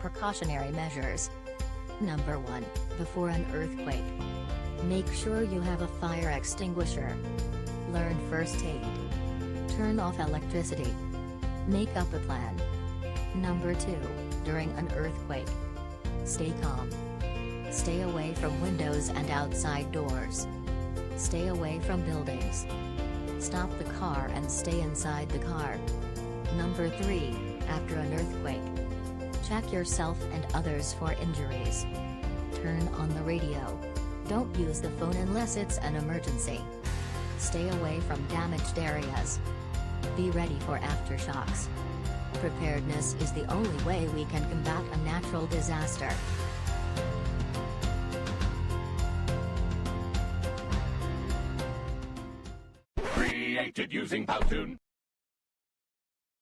precautionary measures. Number 1. Before an earthquake. Make sure you have a fire extinguisher. Learn first aid. Turn off electricity. Make up a plan. Number 2. During an earthquake. Stay calm. Stay away from windows and outside doors. Stay away from buildings. Stop the car and stay inside the car. Number 3. After an earthquake. Check yourself and others for injuries. Turn on the radio. Don't use the phone unless it's an emergency. Stay away from damaged areas. Be ready for aftershocks. Preparedness is the only way we can combat a natural disaster. Created using Powtoon.